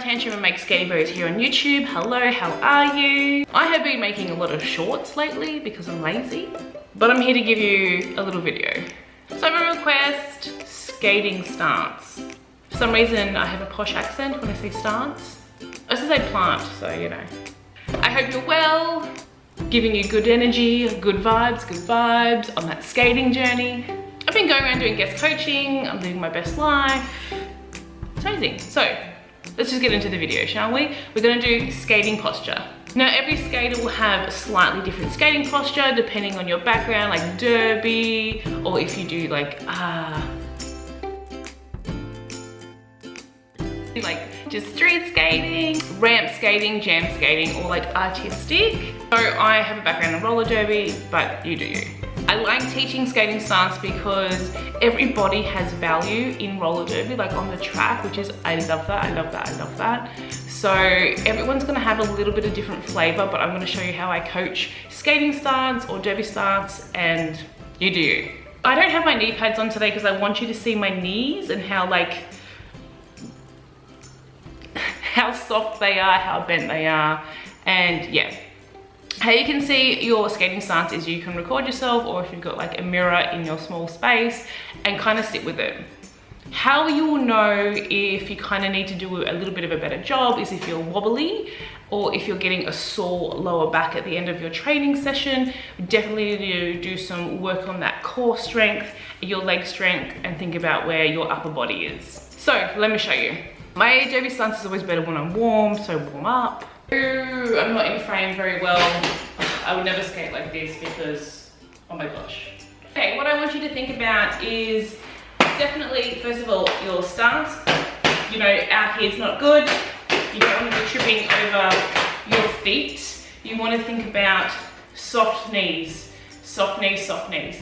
Tantrum and make skating videos here on YouTube. Hello, how are you? I have been making a lot of shorts lately because I'm lazy, but I'm here to give you a little video. So I have a request, skating stance. For some reason I have a posh accent when I say stance. I was gonna say plant, so you know. I hope you're well, giving you good energy, good vibes on that skating journey. I've been going around doing guest coaching, I'm living my best life. It's amazing. So let's just get into the video, shall we? We're gonna do skating posture. Now every skater will have a slightly different skating posture depending on your background, like derby, or if you do like just street skating, ramp skating, jam skating, or like artistic. So I have a background in roller derby, but you do you. I like teaching skating stance because everybody has value in roller derby, like on the track, which is, I love that. So everyone's gonna have a little bit of different flavor, but I'm gonna show you how I coach skating stance or derby stance, and you do you. I don't have my knee pads on today because I want you to see my knees and how soft they are, how bent they are, and yeah. How you can see your skating stance is you can record yourself, or if you've got like a mirror in your small space, and kind of sit with it. How you will know if you kind of need to do a little bit of a better job is if you're wobbly, or if you're getting a sore lower back at the end of your training session. Definitely need to do some work on that core strength, your leg strength, and think about where your upper body is. So let me show you. My derby stance is always better when I'm warm, so warm up. Ooh, I'm not in frame very well. I would never skate like this because, oh my gosh. Okay, what I want you to think about is definitely, first of all, your stance. You know, out here is not good. You don't want to be tripping over your feet. You want to think about soft knees, soft knees, soft knees.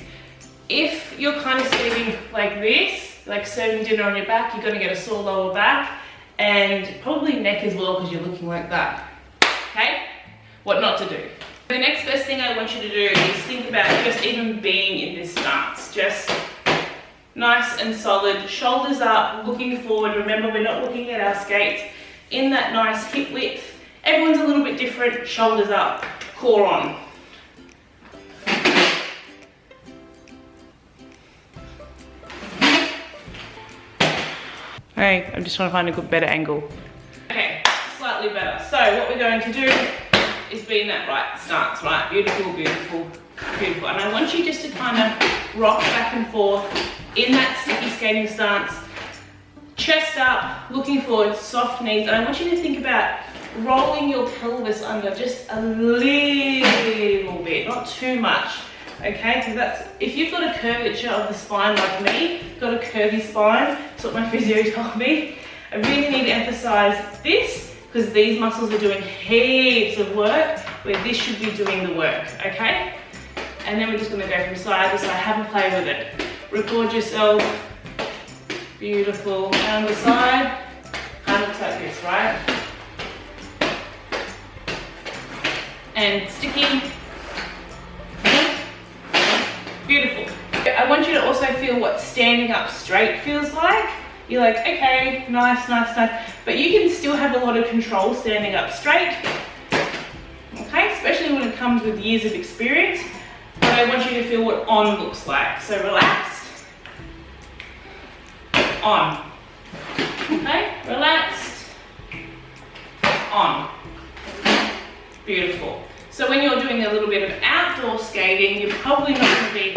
If you're kind of skating like this, like serving dinner on your back, you're going to get a sore lower back and probably neck as well because you're looking like that. Okay? What not to do. The next best thing I want you to do is think about just even being in this stance. Just nice and solid, shoulders up, looking forward. Remember, we're not looking at our skates. In that nice hip width. Everyone's a little bit different. Shoulders up, core on. Okay, I'm just trying to find a good, better angle. Okay, slightly better. So what we're going to do is be in that right stance, right? Beautiful, beautiful, beautiful. And I want you just to kind of rock back and forth in that sticky skating stance. Chest up, looking forward, soft knees. And I want you to think about rolling your pelvis under just a little bit, not too much. Okay, because that's, if you've got a curvature of the spine like me, got a curvy spine, that's what my physio told me. I really need to emphasize this because these muscles are doing heaps of work where this should be doing the work, okay? And then we're just gonna go from side to side, have a play with it. Record yourself, beautiful, down the side, kind of looks like this, right? And sticky. Beautiful. I want you to also feel what standing up straight feels like. You're like, okay, nice. But you can still have a lot of control standing up straight. Okay, especially when it comes with years of experience. But I want you to feel what on looks like. So relaxed, on. Okay, relaxed, on. Beautiful. So when you're doing a little bit of outdoor skating, you're probably not going to be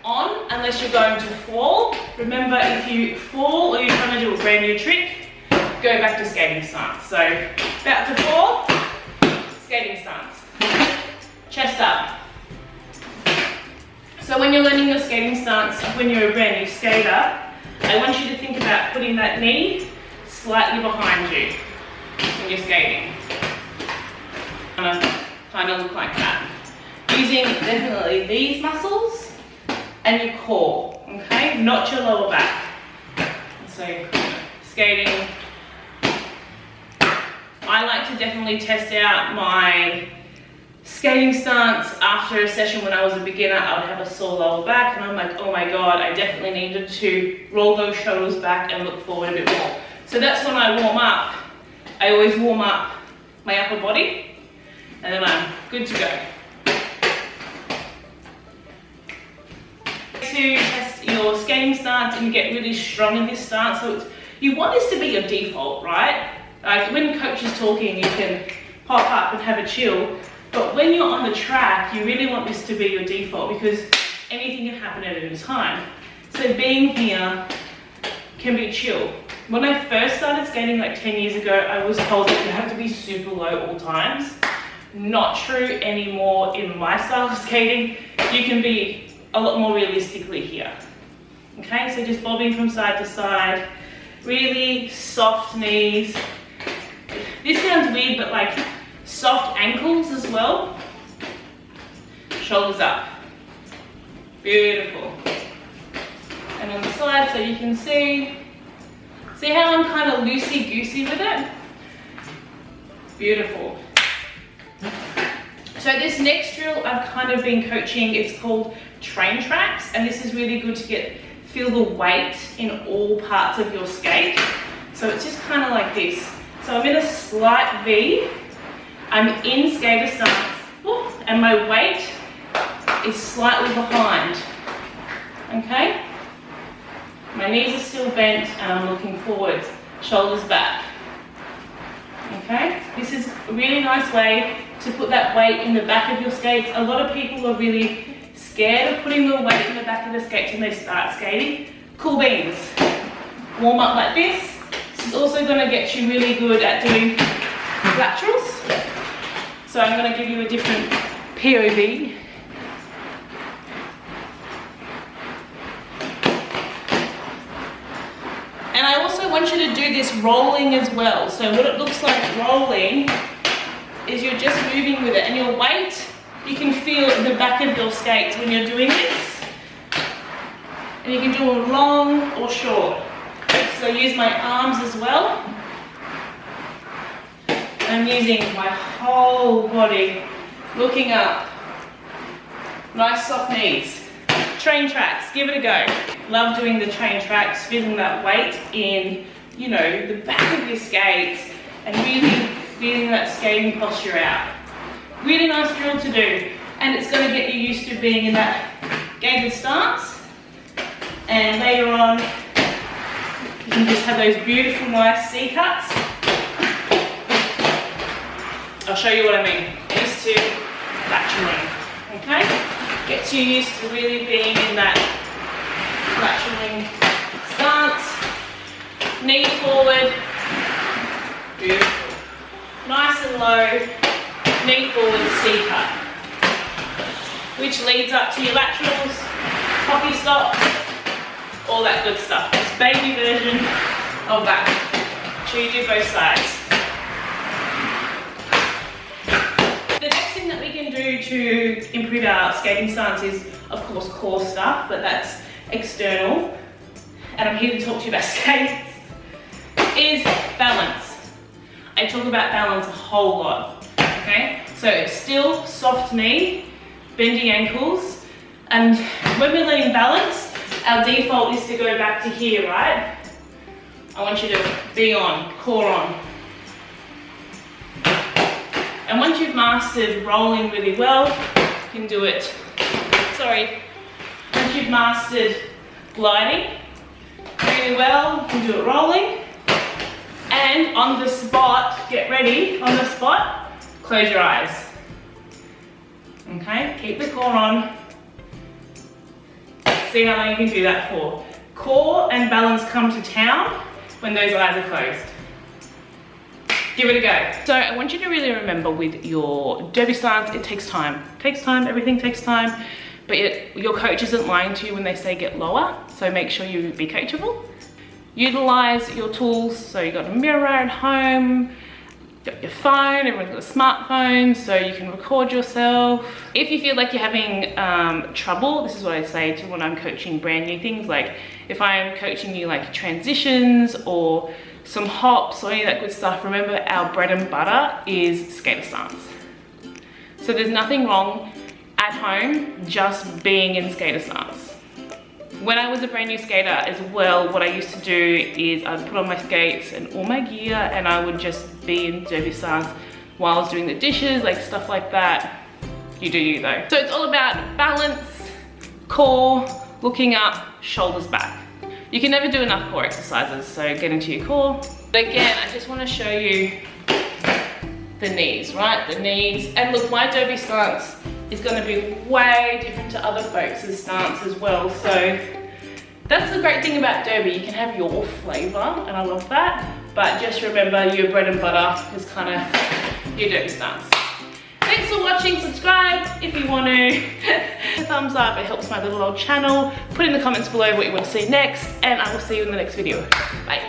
on unless you're going to fall. Remember, if you fall or you're trying to do a brand new trick, go back to skating stance. So about to fall, skating stance. Chest up. So when you're learning your skating stance, when you're a brand new skater, I want you to think about putting that knee slightly behind you when you're skating. Kind of look like that. Using definitely these muscles and your core, okay? Not your lower back. So skating. I like to definitely test out my skating stance after a session. When I was a beginner, I would have a sore lower back and I'm like, oh my God, I definitely needed to roll those shoulders back and look forward a bit more. So that's when I warm up. I always warm up my upper body and then I'm good to go. To test your skating stance and get really strong in this stance. So you want this to be your default, right? Like when coach is talking, you can pop up and have a chill. But when you're on the track, you really want this to be your default because anything can happen at any time. So being here can be chill. When I first started skating like 10 years ago, I was told that you have to be super low all times. Not true anymore in my style of skating. You can be a lot more realistically here. Okay, so just bobbing from side to side, really soft knees. This sounds weird, but like soft ankles as well. Shoulders up. Beautiful. And on the side, so you can see how I'm kind of loosey-goosey with it? Beautiful. So this next drill I've kind of been coaching, it's called train tracks, and this is really good to feel the weight in all parts of your skate. So it's just kind of like this. So I'm in a slight V, I'm in skater stance, and my weight is slightly behind, okay? My knees are still bent and I'm looking forwards, shoulders back, okay? This is a really nice way to put that weight in the back of your skates. A lot of people are really scared of putting the weight in the back of the skates when they start skating. Cool beans. Warm up like this. This is also going to get you really good at doing laterals. So I'm going to give you a different POV. And I also want you to do this rolling as well. So what it looks like rolling is you're just moving with it, and your weight you can feel in the back of your skates when you're doing this. And you can do it long or short. So use my arms as well. I'm using my whole body, looking up. Nice soft knees. Train tracks, give it a go. Love doing the train tracks, feeling that weight in, you know, the back of your skates and really feeling that skating posture out. Really nice drill to do, and it's going to get you used to being in that gated stance. And later on, you can just have those beautiful, nice C cuts. I'll show you what I mean. Used to lateraling, okay? Gets you used to really being in that lateraling stance. Knee forward. Beautiful. Nice and low. Knee forward, C cut. Which leads up to your laterals, poppy stops, all that good stuff. This baby version of that. So you do both sides. The next thing that we can do to improve our skating stance is, of course, core stuff, but that's external. And I'm here to talk to you about skates. Is balance. I talk about balance a whole lot, okay? So still soft knee, bending ankles, and when we're learning balance, our default is to go back to here, right? I want you to be on, core on. And once you've mastered rolling really well, you can do it, once you've mastered gliding really well, you can do it rolling. And on the spot, get ready, on the spot, close your eyes. Okay, keep the core on. See how long you can do that for. Core and balance come to town when those eyes are closed. Give it a go. So I want you to really remember with your derby stance, it takes time. It takes time, everything takes time, but your coach isn't lying to you when they say get lower, so make sure you be coachable. Utilize your tools, so you've got a mirror at home, you've got your phone, everyone's got a smartphone, so you can record yourself. If you feel like you're having trouble, this is what I say to when I'm coaching brand new things, like if I'm coaching you like transitions or some hops or any of that good stuff, remember our bread and butter is skater stance. So there's nothing wrong at home just being in skater stance. When I was a brand new skater as well, what I used to do is I'd put on my skates and all my gear and I would just be in derby stance while I was doing the dishes, like stuff like that. You do you though. So it's all about balance, core, looking up, shoulders back. You can never do enough core exercises, so get into your core. But again, I just want to show you the knees, right? The knees. And look, my derby stance is going to be way different to other folks' stance as well. So that's the great thing about derby. You can have your flavor, and I love that. But just remember, your bread and butter is kind of your derby stance. Thanks for watching. Subscribe if you want to. A thumbs up, it helps my little old channel. Put in the comments below what you want to see next, and I will see you in the next video. Bye.